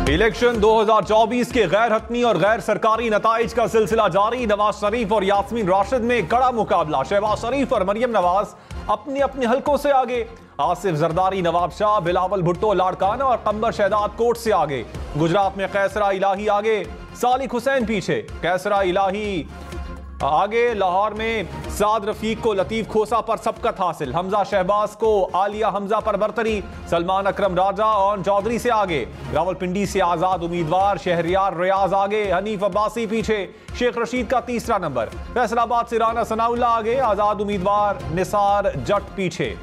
Election 2024 के गैर हतमी और गैर सरकारी नताइज का सिलसिला जारी। नवाज शरीफ और यास्मीन राशिद में कड़ा मुकाबला। शहबाज शरीफ और मरियम नवाज अपने अपने हलकों से आगे। आसिफ जरदारी, नवाब शाह, बिलावल भुट्टो, लाड़काना और कंबर शहदाद कोट से आगे। गुजरात में कैसरा इलाही आगे, सालिक हुसैन पीछे। कैसरा इलाही आगे। लाहौर में साद रफीक को लतीफ खोसा पर सबकत हासिल। हमजा शहबाज को आलिया हमजा पर बरतरी। सलमान अकरम राजा और चौधरी से आगे। रावलपिंडी से आजाद उम्मीदवार शहरियार रियाज आगे, हनीफ अब्बासी पीछे। शेख रशीद का तीसरा नंबर। फैसलाबाद से राना सनाउल्ला आगे, आजाद उम्मीदवार निसार जट पीछे।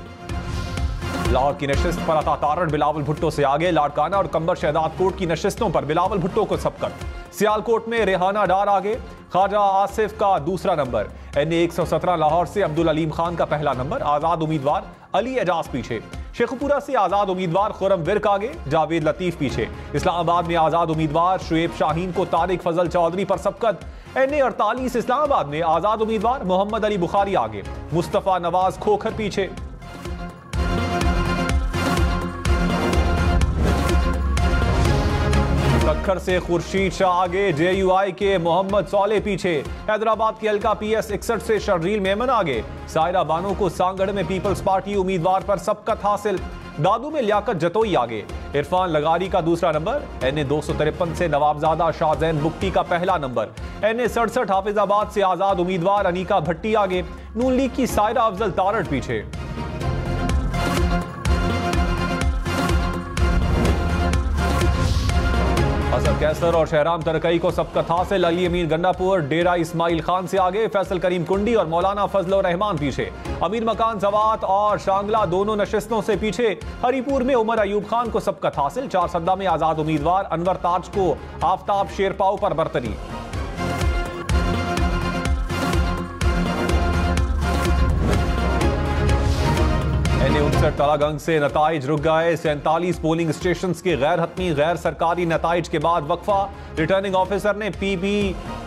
लाहौर की नशिस्त पर अता तारड़ बिलावल भुट्टो से आगे। लाड़काना और कंबर शहदाद कोट की नशिस्तों पर बिलावल भुट्टो को सबकत। सियालकोट में रेहाना डार आगे, ख्वाजा आसिफ का दूसरा नंबर। NA 117 लाहौर से अब्दुल अलीम खान का पहला नंबर। आजाद उम्मीदवार अली एजाज पीछे। शेखपुरा से आजाद उम्मीदवार खुरम विर्क आगे, जावेद लतीफ पीछे। इस्लामाबाद में आजाद उम्मीदवार शुएब शाहीन को तारिक फजल चौधरी पर सबकत। NA 48 इस्लामाबाद में आजाद उम्मीदवार मोहम्मद अली बुखारी आगे, मुस्तफा नवाज खोखर पीछे। खर से खुर्शीद शाह आगे, JUI के मोहम्मद सौले पीछे। हैदराबाद की हल्का PS 61 से शर्जील मेमन आगे। सायरा बानो को सांगड़ में पीपल्स पार्टी उम्मीदवार पर सबकत हासिल। दादू में लियाकत जतोई आगे। इरफान लगारी का दूसरा नंबर। NA 253 से नवाबजादा शाहजैन बुक्टी का पहला नंबर। NA 67 हाफिजाबाद से आजाद उम्मीदवार अनीका भट्टी आगे, नून लीग की सायरा अफजल तारड़ पीछे। हसन कैसर और शहराम तरकई को सबकत हासिल। अली अमीन गन्नापुर डेरा इस्माइल खान से आगे, फैसल करीम कुंडी और मौलाना फजल रहमान पीछे। अमीर मकान जवात और शांगला दोनों नशिस्तों से पीछे। हरीपुर में उमर अयूब खान को सबकत हासिल। चारसद्दा में आजाद उम्मीदवार अनवर ताज को आफ्ताब शेरपाओ पर बरतरी। NA 59 तलागंग से नताइज रुक गए। 47 पोलिंग स्टेशन के गैर हतमी गैर सरकारी नताइज के बाद वक्फा। रिटर्निंग ऑफिसर ने PB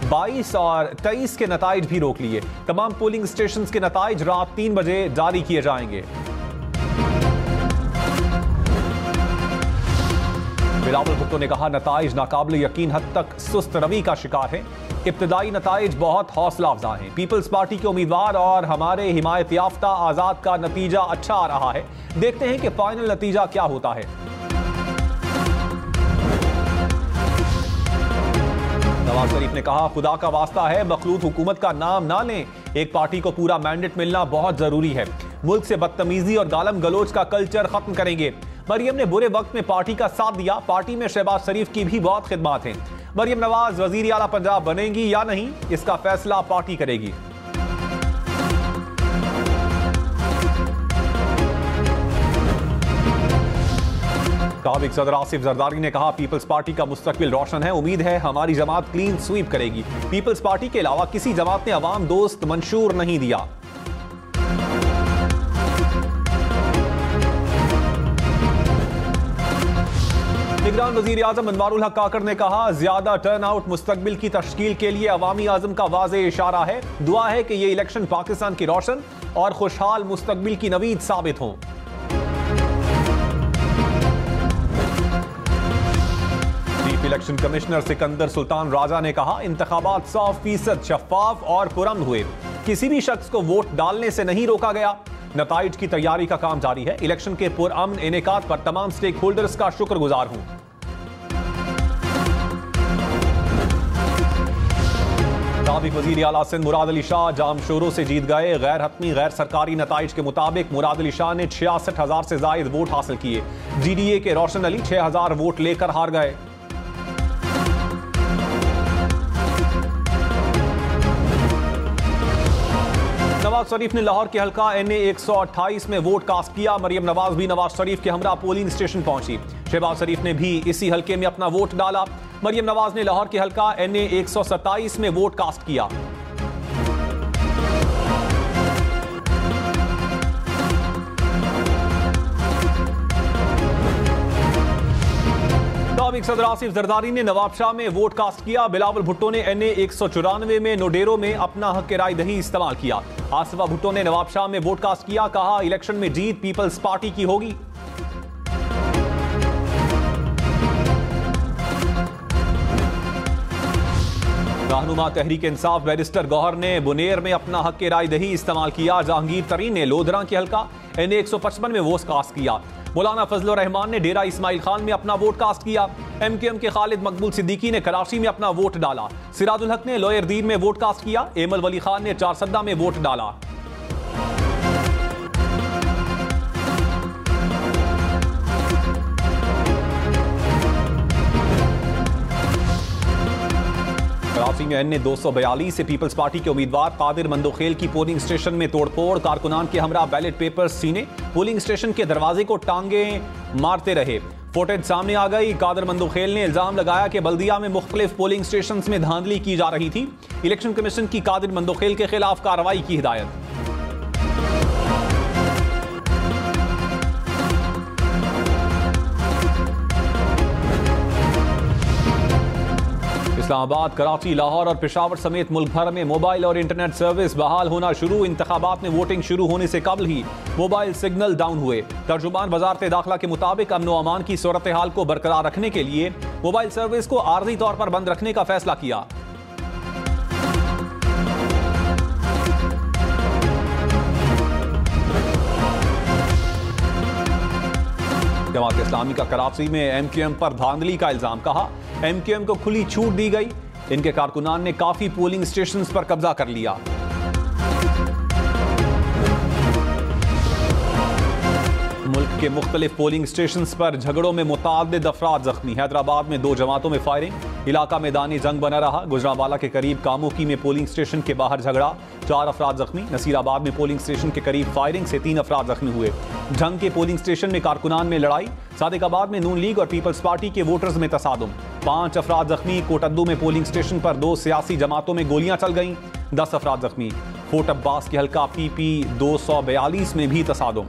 22 और 23 के नताइज भी रोक लिए। तमाम पोलिंग स्टेशन के नताइज रात 3 बजे जारी किए जाएंगे। बिलावल भुट्टो ने कहा, नताइज नाकाबिल यकीन हद तक सुस्त रवि का शिकार है। इब्तदाई नताइज बहुत हौसला अफजा हैं। पीपल्स पार्टी के उम्मीदवार और हमारे हिमायत याफ्ता आजाद का नतीजा अच्छा आ रहा है। देखते हैं कि फाइनल नतीजा क्या होता है। नवाज शरीफ ने कहा, खुदा का वास्ता है मखलूत हुकूमत का नाम ना लें। एक पार्टी को पूरा मैंडेट मिलना बहुत जरूरी है। मुल्क से बदतमीजी और गालम गलोच का कल्चर खत्म करेंगे। मरियम ने बुरे वक्त में पार्टी का साथ दिया। पार्टी में शहबाज शरीफ की भी बहुत खिदमत हैं। मरियम नवाज वजीर आला पंजाब बनेंगी या नहीं, इसका फैसला पार्टी करेगी। साबिक सदर आसिफ जरदारी ने कहा, पीपल्स पार्टी का मुस्तकबिल रोशन है। उम्मीद है हमारी जमात क्लीन स्वीप करेगी। पीपल्स पार्टी के अलावा किसी जमात ने अवाम दोस्त मंशूर नहीं दिया। निगरान वजीर आजम अनवारुल हक काकड़ ने कहा, ज्यादा टर्न आउट मुस्तकबिल की तश्कील के लिए अवामी आजम का वाज़े इशारा है। दुआ है कि ये इलेक्शन पाकिस्तान की रोशन और खुशहाल मुस्तकबिल की नवीद साबित हों। Chief election commissioner Sikandar Sultan Raja ने कहा, इंतखाबात 100% शफाफ और पुरअमन हुए। किसी भी शख्स को वोट डालने से नहीं रोका गया। नताइज की तैयारी का काम जारी है। इलेक्शन के पुरअमन इनेकात पर तमाम स्टेक होल्डर्स का शुक्रगुजार हूं। साबिक वजीर आला सिंध मुराद अली शाह जामशोरों से जीत गए। गैर हतमी गैर सरकारी नताइज के मुताबिक मुराद अली शाह ने 66,000 से जायद वोट हासिल किए। GDA के रोशन अली 6,000 वोट लेकर हार गए। नवाज शरीफ ने लाहौर के हल्का NA 128 में वोट कास्ट किया। मरियम नवाज भी नवाज शरीफ के हमरा पोलिंग स्टेशन पहुंची। शहबाज शरीफ ने भी इसी हल्के में अपना वोट डाला। मरियम नवाज ने लाहौर के हल्का NA 127 में वोट कास्ट किया। साबिक सदर आसिफ जरदारी ने नवाबशाह में वोट कास्ट किया। बिलावल भुट्टो ने NA 194 में नोडेरो में अपना हक राय दही इस्तेमाल किया। आसिफा भुट्टो ने नवाबशाह में वोट कास्ट किया। कहा, इलेक्शन में जीत पीपल्स पार्टी की होगी। रहनुमा तहरीक इंसाफ बैरिस्टर गौहर ने बुनेर में अपना हक के राय दही इस्तेमाल किया। जहांगीर तरीन ने लोधरा के हल्का NA 155 में वोट कास्ट किया। मौलाना फजलुर रहमान ने डेरा इस्माइल खान में अपना वोट कास्ट किया। MQM के खालिद मकबूल सिद्दीकी ने कराची में अपना वोट डाला। सिराजुल हक ने लोयर दीन में वोट कास्ट किया। एमल वली खान ने चारसद्दा में वोट डाला। कराची में NA 242 से पीपल्स पार्टी के उम्मीदवार कादिर मंदोखेल की पोलिंग स्टेशन में तोड़फोड़। कारकुनान के हमरा बैलेट पेपर्स सीने, पोलिंग स्टेशन के दरवाजे को टांगे मारते रहे। फुटेज सामने आ गई। कादिर मंदोखेल ने इल्जाम लगाया कि बल्दिया में मुख्तलिफ पोलिंग स्टेशन में धांधली की जा रही थी। इलेक्शन कमीशन की कादिर मंदोखेल के खिलाफ कार्रवाई की हिदायत। इस्लामाबाद, कराची, लाहौर और पेशावर समेत मुल्क भर में मोबाइल और इंटरनेट सर्विस बहाल होना शुरू। इंतखाबात में वोटिंग शुरू होने से कबल ही मोबाइल सिग्नल डाउन हुए। तर्जुमान वजारत दाखिला के मुताबिक अमन व अमान की सूरत हाल को बरकरार रखने के लिए मोबाइल सर्विस को आर्जी तौर पर बंद रखने का फैसला किया। जमात इस्लामी का कराची में MQM पर धांधली का इल्जाम। कहा MQM को खुली छूट दी गई। इनके कारकुनान ने काफी पोलिंग स्टेशन पर कब्जा कर लिया। मुल्क के मुख्तलिफ पोलिंग स्टेशन पर झगड़ों में मुताद्दिद अफराद जख्मी। हैदराबाद में 2 जमातों में फायरिंग। इलाका मैदानी जंग बना रहा। गुजरांवाला के करीब कामोकी में पोलिंग स्टेशन के बाहर झगड़ा, 4 अफराद जख्मी। नसीराबाद में पोलिंग स्टेशन के करीब फायरिंग से 3 अफराद जख्मी हुए। जंग के पोलिंग स्टेशन में कारकुनान में लड़ाई। सादिकाबाद में नून लीग और पीपल्स पार्टी के वोटर्स में तसादुम, 5 अफराद जख्मी। कोटद्दू में पोलिंग स्टेशन पर 2 सियासी जमातों में गोलियां चल गईं, 10 अफराद जख्मी। फोर्ट अब्बास के हल्का PP 242 में भी तसादुम।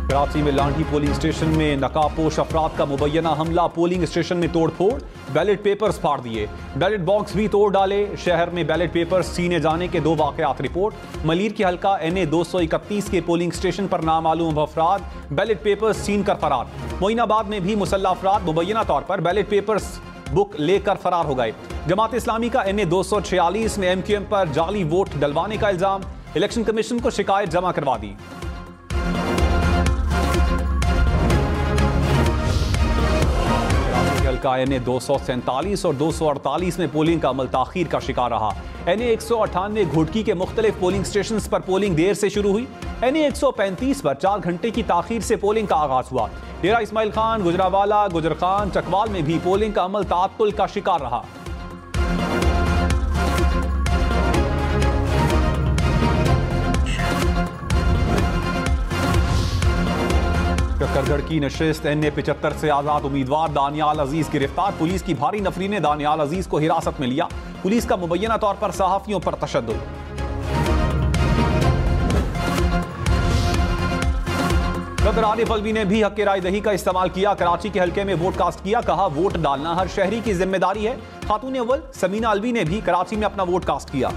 कराची में लांठी पोलिंग स्टेशन में नकाबपोश अफराद का मुबैना हमला। पोलिंग स्टेशन में तोड़फोड़, बैलेट पेपर्स फाड़ दिए, बैलेट बॉक्स भी तोड़ डाले। शहर में बैलेट पेपर्स छीने जाने के 2 वाकयात रिपोर्ट। मलीर के हल्का NA 231 के पोलिंग स्टेशन पर नामालूम अफराद बैलेट पेपर्स छीन कर फरार। मोइनाबाद में भी मुसल्लह अफराद मुबैना तौर पर बैलेट पेपर्स बुक लेकर फरार हो गए। जमात इस्लामी का NA 246 में MQM पर जाली वोट डलवाने का इल्जाम। इलेक्शन कमीशन को शिकायत जमा करवा दी। का NA 247 और 248 में पोलिंग का अमल ताखीर का शिकार रहा। NA 198 घोटकी के मुख्तलिफ पोलिंग स्टेशन पर पोलिंग देर से शुरू हुई। NA 135 पर 4 घंटे की ताखीर से पोलिंग का आगाज हुआ। डेरा इस्माइल खान, गुजरांवाला, गुजरखान, चकवाल में भी पोलिंग का अमल ताअत्तुल का शिकार रहा। चक्करगढ़ की नशिस्त NA 75 से आजाद उम्मीदवार दानियाल अजीज गिरफ्तार। पुलिस की भारी नफरी ने दानियाल अजीज को हिरासत में लिया। पुलिस का मुबैना तौर पर सहाफियों पर तशद्दुद। सदर आरिफ अलवी ने भी हक के राय दही का इस्तेमाल किया। कराची के हल्के में वोट कास्ट किया। कहा वोट डालना हर शहरी की जिम्मेदारी है। खातून अव्वल समीना अलवी ने भी कराची में अपना वोट कास्ट किया।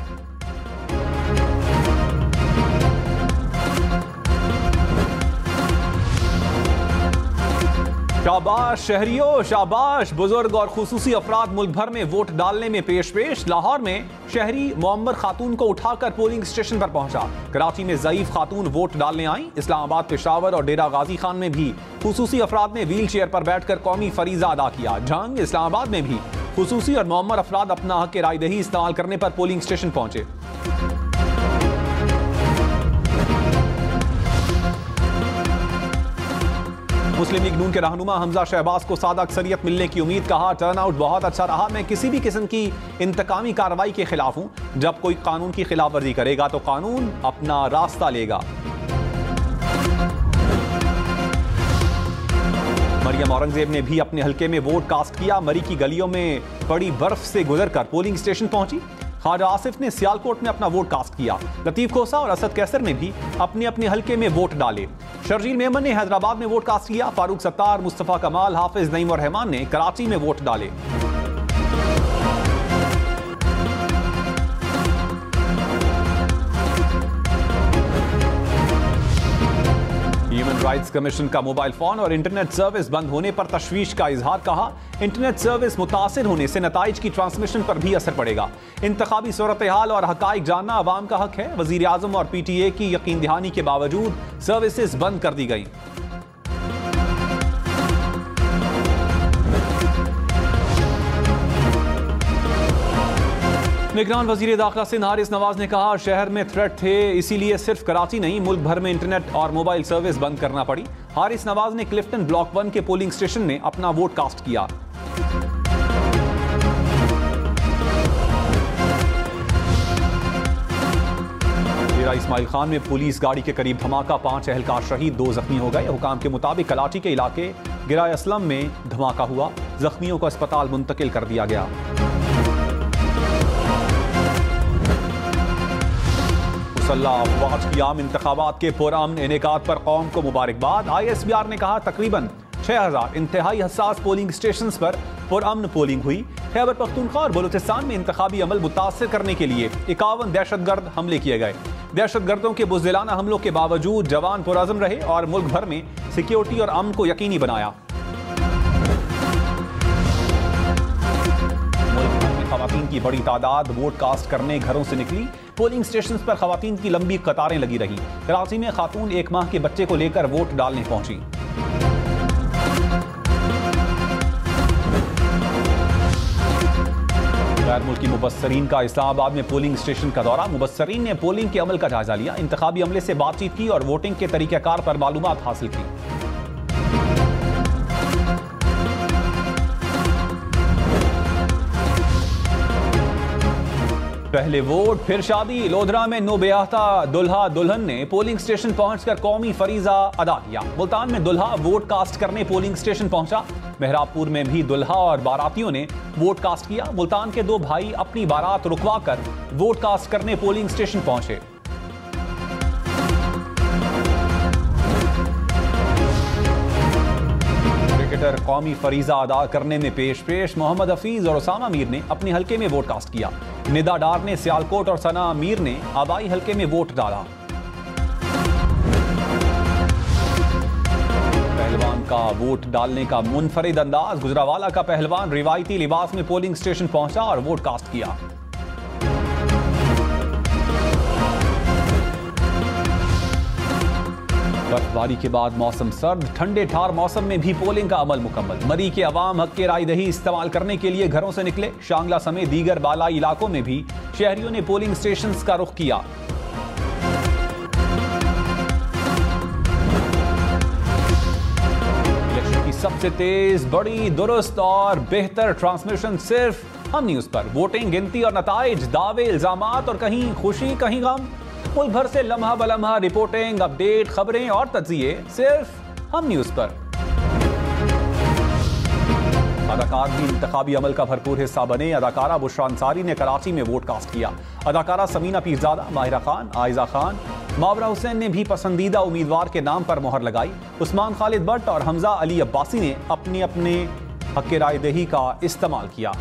शाबाश शहरियों, शाबाश। बुजुर्ग और खुसूसी अफराद मुल्क भर में वोट डालने में पेश। लाहौर में शहरी मुअम्मर खातून को उठाकर पोलिंग स्टेशन पर पहुंचा। कराची में ज़ईफ खातून वोट डालने आई। इस्लामाबाद, पेशावर और डेरा गाजी खान में भी खुसूसी अफराद ने व्हील चेयर पर बैठकर कौमी फरीजा अदा किया। जंग इस्लामाबाद में भी खुसूसी और मुअम्मर अफराद अपना हक राय दही इस्तेमाल करने पर पोलिंग स्टेशन पहुंचे। मुस्लिम लीग नून के रहनुमा हमजा शहबाज को सादा अक्सरियत मिलने की उम्मीद। कहा टर्नआउट बहुत अच्छा रहा। मैं किसी भी किस्म की इंतकामी कार्रवाई के खिलाफ हूं। जब कोई कानून की खिलाफ वर्जी करेगा तो कानून अपना रास्ता लेगा। मरियम औरंगजेब ने भी अपने हल्के में वोट कास्ट किया। मरी की गलियों में पड़ी बर्फ से गुजरकर पोलिंग स्टेशन पहुंची। ख्वाजा आसिफ ने सियालकोट में अपना वोट कास्ट किया। लतीफ खोसा और असद कैसर ने भी अपने अपने हल्के में वोट डाले। शर्जील मेमन ने हैदराबाद में वोट कास्ट किया। फारूक सत्तार, मुस्तफा कमाल, हाफिज नईम और रहमान ने कराची में वोट डाले। राइट्स कमीशन का मोबाइल फोन और इंटरनेट सर्विस बंद होने पर तशवीश का इजहार। कहा, इंटरनेट सर्विस मुतासिर होने से नताइज की ट्रांसमिशन पर भी असर पड़ेगा। इंतखाबी सूरत हाल और हकाइक जानना अवाम का हक है। वजीर आजम और PTA की यकीन दहानी के बावजूद सर्विसेज बंद कर दी गई। निगरान वजीर दाखिला सिंध हारिस नवाज ने कहा, शहर में थ्रेट थे, इसीलिए सिर्फ कराची नहीं मुल्क भर में इंटरनेट और मोबाइल सर्विस बंद करना पड़ी। हारिस नवाज ने क्लिफ्टन ब्लॉक 1 के पोलिंग स्टेशन में अपना वोट कास्ट किया। इस्माइल खान में पुलिस गाड़ी के करीब धमाका, 5 एहलकार शहीद, 2 जख्मी हो गए। हुकाम के मुताबिक कलाची के इलाके गिराए असलम में धमाका हुआ, जख्मियों को अस्पताल मुंतकिल कर दिया गया। मुसल्ला अफवाज की आम इंतखाबात के पुरअमन इनेकाद पर कौम को मुबारकबाद। ISBR ने कहा, तकरीबन 6000 इंतहाई हसास पोलिंग स्टेशन पर पुरअमन पोलिंग हुई। खैबर पख्तूनख्वा और बलूचिस्तान में इंतखाबी अमल मुतासर करने के लिए 51 दहशतगर्द हमले किए गए। दहशतगर्दों के बुज़दिलाना हमलों के बावजूद जवान पुरअज़्म रहे और मुल्क भर में सिक्योरिटी और अमन को यकीनी बनाया। खवातीन की बड़ी तादाद वोट कास्ट करने घरों से निकली। पोलिंग स्टेशन पर खवातीन की लंबी कतारें लगी रही। कराची में खातून 1 माह के बच्चे को लेकर वोट डालने पहुंची। गैर मुल्की मुबस्सरीन का इस्लामाबाद में पोलिंग स्टेशन का दौरा। मुबस्सरीन ने पोलिंग के अमल का जायजा लिया, इंतखाबी अमले से बातचीत की और वोटिंग के तरीक़ाकार पर मालूमात हासिल की। पहले वोट फिर शादी। लोधरा में नौब्याहता दुल्हा दुल्हन ने पोलिंग स्टेशन पहुंचकर कौमी फरीजा अदा किया। मुल्तान में दुल्हा वोट कास्ट करने पोलिंग स्टेशन पहुंचा। मेहराबपुर में भी दुल्हा और बारातियों ने वोट कास्ट किया। मुल्तान के 2 भाई अपनी बारात रुकवा कर वोट कास्ट करने पोलिंग स्टेशन पहुंचे। क्रिकेटर कौमी फरीजा अदा करने में पेश मोहम्मद हफीज और उसामा मीर ने अपने हल्के में वोट कास्ट किया। निदा डार ने सियालकोट और सना मीर ने आबाई हल्के में वोट डाला। पहलवान का वोट डालने का मुनफरिद अंदाज। गुजरावाला का पहलवान रिवायती लिबास में पोलिंग स्टेशन पहुंचा और वोट कास्ट किया। बर्फबारी के बाद मौसम सर्द, ठंडे ठार मौसम में भी पोलिंग का अमल मुकम्मल। मरी के अवाम हक के राय दही इस्तेमाल करने के लिए घरों से निकले। शांगला समेत दीगर बालाई इलाकों में भी शहरियों ने पोलिंग स्टेशन का रुख किया। इलेक्शन की सबसे तेज, बड़ी, दुरुस्त और बेहतर ट्रांसमिशन सिर्फ हम न्यूज पर। वोटिंग, गिनती और नताइज, दावे, इल्जामात और कहीं खुशी कहीं गम। मुल्क भर से लम्हा बलम्हा रिपोर्टिंग, अपडेट, खबरें और तज्जिए सिर्फ हम न्यूज पर। अदाकार भी इंतखाबी अमल का भरपूर हिस्सा बने। अदाकारा बुशरा अंसारी ने कराची में वोट कास्ट किया। अदाकारा समीना पीरजादा, माहिरा खान, आयजा खान, मावरा हुसैन ने भी पसंदीदा उम्मीदवार के नाम पर मोहर लगाई। उस्मान खालिद भट्ट और हमजा अली अब्बासी ने अपने अपने हक राय दही का इस्तेमाल किया।